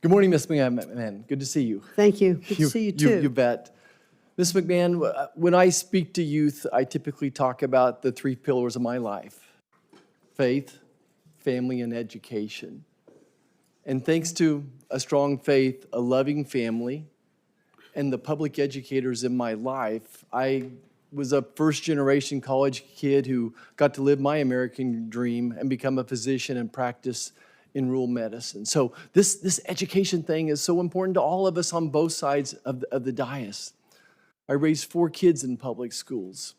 Good morning, Ms. McMahon. Good to see you. Thank you. Good to see you too. You bet. Ms. McMahon, when I speak to youth, I typically talk about the three pillars of my life: faith, family, and education. And thanks to a strong faith, a loving family, and the public educators in my life, I was a first-generation college kid who got to live my American dream and become a physician and practice in rural medicine. So this education thing is so important to all of us on both sides of the dais. I raised 4 kids in public schools.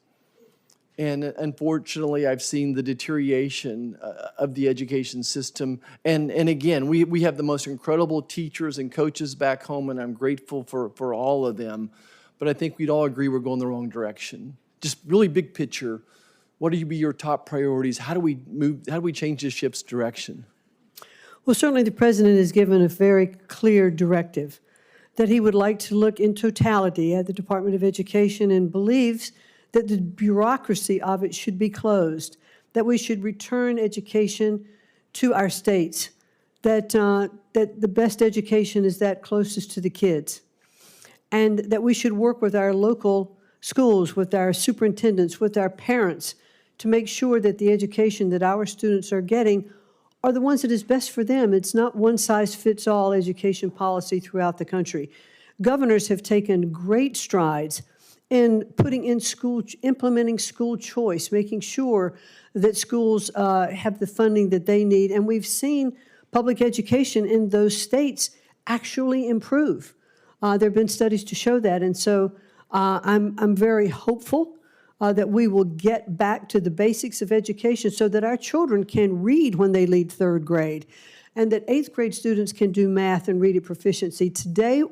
And unfortunately, I've seen the deterioration of the education system. And again, we have the most incredible teachers and coaches back home, and I'm grateful for all of them. But I think we'd all agree we're going the wrong direction. Just really big picture, what would be your top priorities? How do we change the ship's direction? Well, certainly the President has given a very clear directive that he would like to look in totality at the Department of Education and believes that the bureaucracy of it should be closed, that we should return education to our states, that the best education is that closest to the kids, and that we should work with our local schools, with our superintendents, with our parents, to make sure that the education that our students are getting are the ones that is best for them. It's not one-size-fits-all education policy throughout the country. Governors have taken great strides in implementing school choice, making sure that schools have the funding that they need. And we've seen public education in those states actually improve. There have been studies to show that. And so I'm very hopeful that we will get back to the basics of education so that our children can read when they leave 3rd grade, and that 8th grade students can do math and read at proficiency. Today,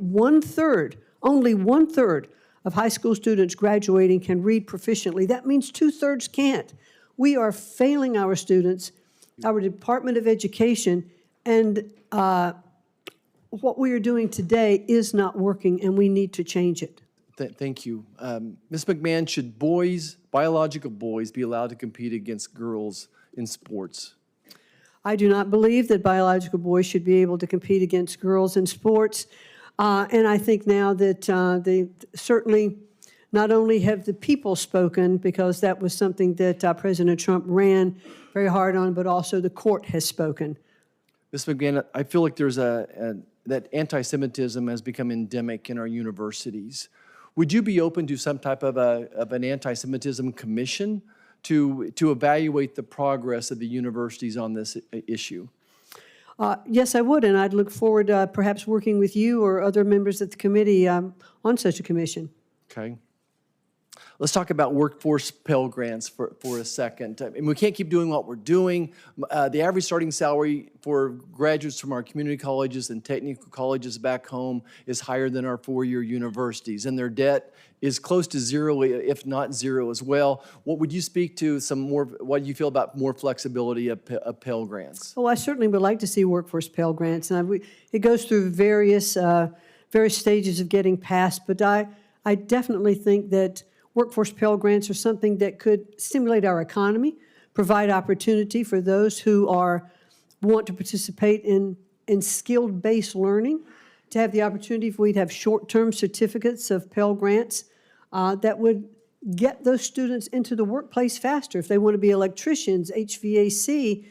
only one third of high school students graduating can read proficiently. That means 2/3 can't. We are failing our students, our Department of Education, and what we are doing today is not working, and we need to change it. Thank you. Ms. McMahon, should biological boys, be allowed to compete against girls in sports? I do not believe that biological boys should be able to compete against girls in sports. And I think now that they certainly not only have the people spoken, because that was something that President Trump ran very hard on, but also the court has spoken. Ms. McMahon, I feel like there's that anti-Semitism has become endemic in our universities. Would you be open to some type of an anti-Semitism commission to evaluate the progress of the universities on this issue? Yes, I would, and I'd look forward to perhaps working with you or other members of the committee on such a commission. Okay. Let's talk about workforce Pell Grants for a second. I mean, we can't keep doing what we're doing. The average starting salary for graduates from our community colleges and technical colleges back home is higher than our 4-year universities, and their debt is close to zero, if not zero as well. What would you speak to what do you feel about more flexibility of Pell Grants? Well, I certainly would like to see workforce Pell Grants, and it goes through various stages of getting passed, but I definitely think that workforce Pell Grants are something that could stimulate our economy, provide opportunity for those who want to participate in skilled-based learning, to have the opportunity if we'd have short-term certificates of Pell Grants that would get those students into the workplace faster if they want to be electricians, HVAC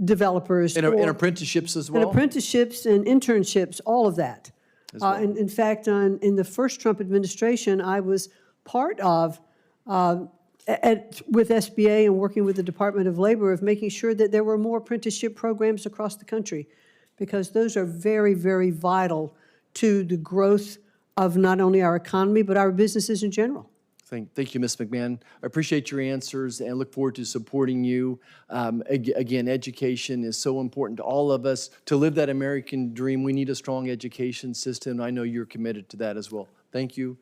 developers. And apprenticeships as well? And apprenticeships and internships, all of that. Well. In fact, in the first Trump administration, I was part of, with SBA and working with the Department of Labor, of making sure that there were more apprenticeship programs across the country, because those are very, very vital to the growth of not only our economy, but our businesses in general. Thank you, Ms. McMahon. I appreciate your answers and look forward to supporting you. Again, education is so important to all of us. To live that American dream, we need a strong education system. I know you're committed to that as well. Thank you.